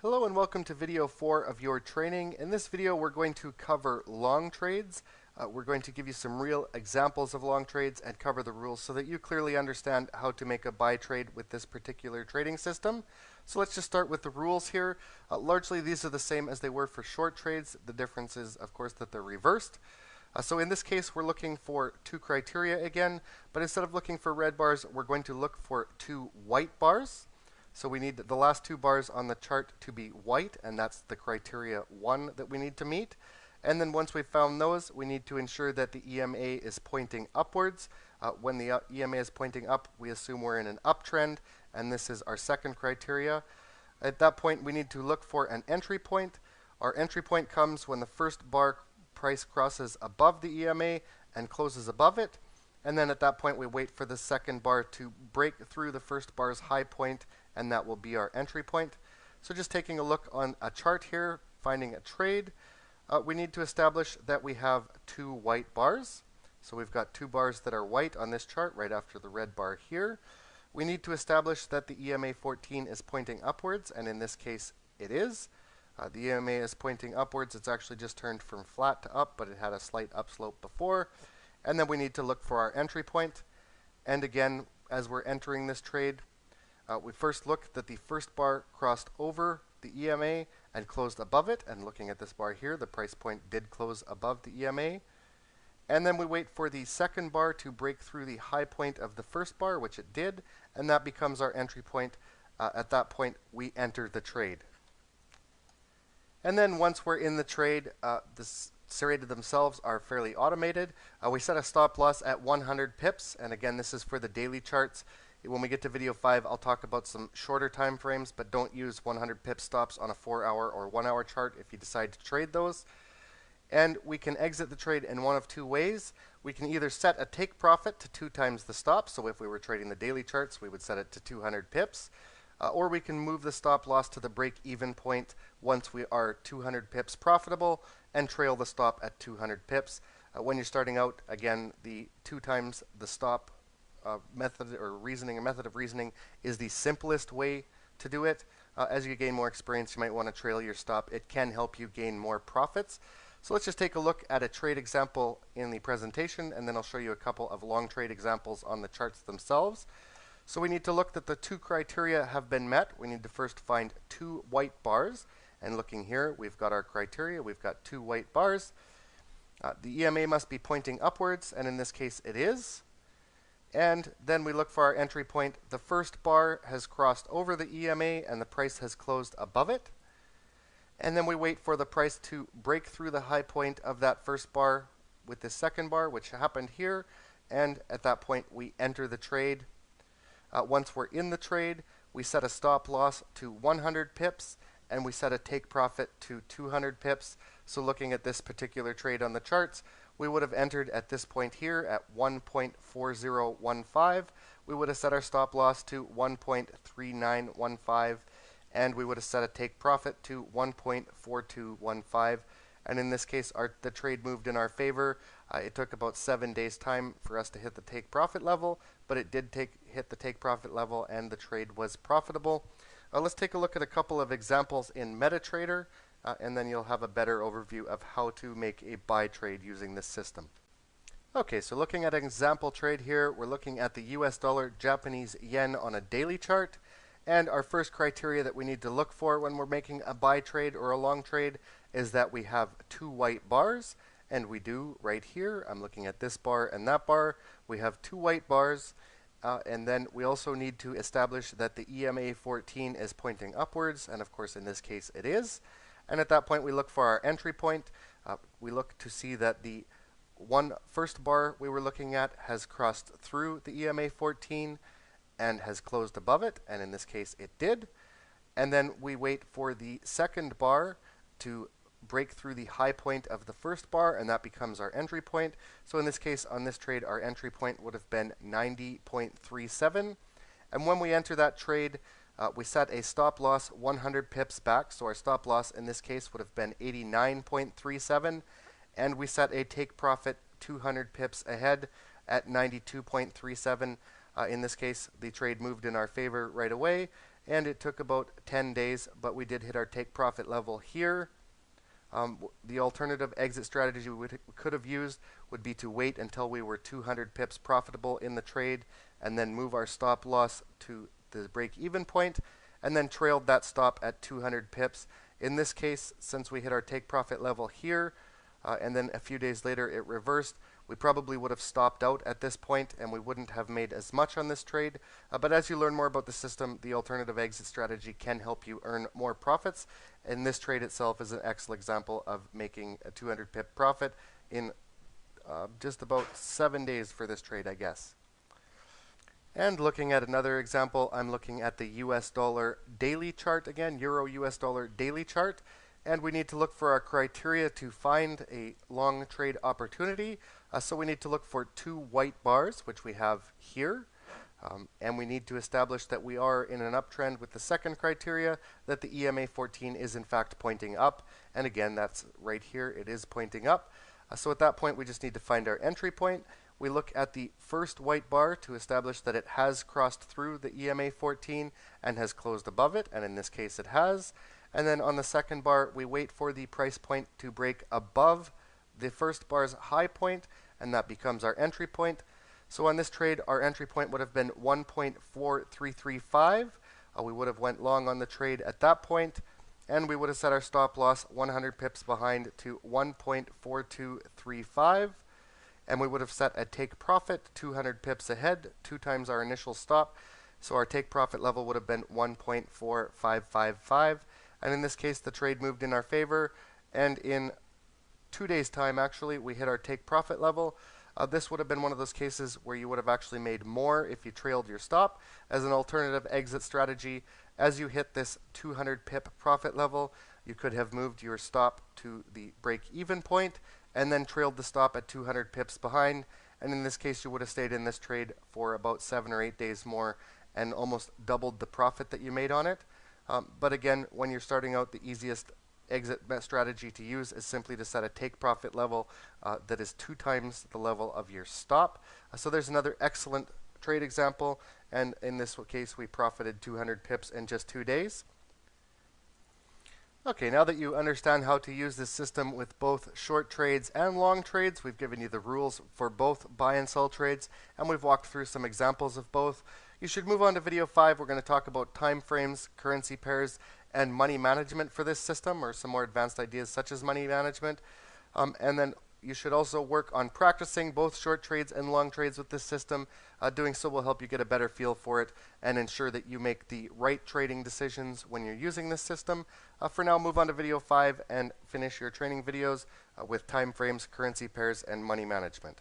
Hello and welcome to video 4 of your training. In this video we're going to cover long trades. We're going to give you some real examples of long trades and cover the rules so that you clearly understand how to make a buy trade with this particular trading system. So let's just start with the rules here. Largely these are the same as they were for short trades. The difference is of course that they're reversed. So in this case we're looking for two criteria again, but instead of looking for red bars we're going to look for two white bars. So we need the last two bars on the chart to be white, and that's the criteria 1 that we need to meet. And then once we've found those, we need to ensure that the EMA is pointing upwards. When the EMA is pointing up, we assume we're in an uptrend, and this is our second criteria. At that point, we need to look for an entry point. Our entry point comes when the first bar price crosses above the EMA and closes above it. And then at that point, we wait for the second bar to break through the first bar's high point, and that will be our entry point. So just taking a look on a chart here, finding a trade, we need to establish that we have two white bars. So we've got two bars that are white on this chart right after the red bar here. We need to establish that the EMA 14 is pointing upwards, and in this case it is. The EMA is pointing upwards. It's actually just turned from flat to up, but it had a slight upslope before. And then we need to look for our entry point. And again, as we're entering this trade, we first look that the first bar crossed over the EMA and closed above it. And looking at this bar here, the price point did close above the EMA. And then we wait for the second bar to break through the high point of the first bar, which it did. And that becomes our entry point. At that point, we enter the trade. And then once we're in the trade, this trade themselves are fairly automated. We set a stop loss at 100 pips, and again this is for the daily charts. When we get to video 5 I'll talk about some shorter time frames, but don't use 100 pip stops on a 4-hour or 1-hour chart if you decide to trade those. And we can exit the trade in one of two ways. We can either set a take profit to 2 times the stop, so if we were trading the daily charts we would set it to 200 pips. Or we can move the stop loss to the break-even point once we are 200 pips profitable and trail the stop at 200 pips. When you're starting out, again, the 2 times the stop method or method of reasoning is the simplest way to do it. As you gain more experience, you might want to trail your stop. It can help you gain more profits. So let's just take a look at a trade example in the presentation, and then I'll show you a couple of long trade examples on the charts themselves. So we need to look that the two criteria have been met. We need to first find two white bars. And looking here, we've got our criteria. We've got two white bars. The EMA must be pointing upwards, and in this case it is. And then we look for our entry point. The first bar has crossed over the EMA and the price has closed above it. And then we wait for the price to break through the high point of that first bar with the second bar, which happened here. And at that point we enter the trade. Once we're in the trade, we set a stop loss to 100 pips and we set a take profit to 200 pips. So looking at this particular trade on the charts, we would have entered at this point here at 1.4015. We would have set our stop loss to 1.3915, and we would have set a take profit to 1.4215. And in this case, the trade moved in our favor. It took about 7 days time for us to hit the take profit level, but it did hit the take profit level and the trade was profitable. Let's take a look at a couple of examples in MetaTrader, and then you'll have a better overview of how to make a buy trade using this system. Okay, so looking at an example trade here, we're looking at the US dollar Japanese yen on a daily chart. And our first criteria that we need to look for when we're making a buy trade or a long trade is that we have two white bars. And we do right here. I'm looking at this bar and that bar. We have two white bars. And then we also need to establish that the EMA 14 is pointing upwards. And of course, in this case, it is. And at that point, we look for our entry point. We look to see that the first bar we were looking at has crossed through the EMA 14 and has closed above it. And in this case, it did. And then we wait for the second bar to break through the high point of the first bar, and that becomes our entry point. So in this case, on this trade, our entry point would have been 90.37. And when we enter that trade, we set a stop loss 100 pips back. So our stop loss in this case would have been 89.37. And we set a take profit 200 pips ahead at 92.37. In this case, the trade moved in our favor right away. and it took about 10 days, but we did hit our take profit level here. The alternative exit strategy we could have used would be to wait until we were 200 pips profitable in the trade and then move our stop loss to the break-even point and then trailed that stop at 200 pips. In this case, since we hit our take profit level here and then a few days later it reversed, we probably would have stopped out at this point and we wouldn't have made as much on this trade. But as you learn more about the system, the alternative exit strategy can help you earn more profits. And this trade itself is an excellent example of making a 200 pip profit in just about 7 days for this trade, I guess. And looking at another example, I'm looking at the US dollar daily chart again, Euro US dollar daily chart. And we need to look for our criteria to find a long trade opportunity. So we need to look for 2 white bars, which we have here. And we need to establish that we are in an uptrend with the second criteria, that the EMA 14 is in fact pointing up. And again, that's right here, it is pointing up. So at that point, we just need to find our entry point. We look at the first white bar to establish that it has crossed through the EMA 14 and has closed above it, and in this case it has. And then on the second bar, we wait for the price point to break above the first bar's high point, and that becomes our entry point. So on this trade, our entry point would have been 1.4335. We would have went long on the trade at that point, and we would have set our stop loss 100 pips behind to 1.4235. And we would have set a take profit 200 pips ahead, 2 times our initial stop. So our take profit level would have been 1.4555. And in this case, the trade moved in our favor. And in 2 days' time, actually, we hit our take profit level. This would have been one of those cases where you would have actually made more if you trailed your stop. As an alternative exit strategy, as you hit this 200 pip profit level, you could have moved your stop to the break-even point and then trailed the stop at 200 pips behind. And in this case, you would have stayed in this trade for about 7 or 8 days more and almost doubled the profit that you made on it. But again, when you're starting out, the easiest exit strategy to use is simply to set a take profit level that is 2 times the level of your stop. So there's another excellent trade example, and in this case we profited 200 pips in just 2 days. Okay, now that you understand how to use this system with both short trades and long trades, we've given you the rules for both buy and sell trades, and we've walked through some examples of both. You should move on to video 5. We're going to talk about time frames, currency pairs, and money management for this system, or some more advanced ideas such as money management. And then you should also work on practicing both short trades and long trades with this system. Doing so will help you get a better feel for it and ensure that you make the right trading decisions when you're using this system. For now, move on to video 5 and finish your training videos with time frames, currency pairs, and money management.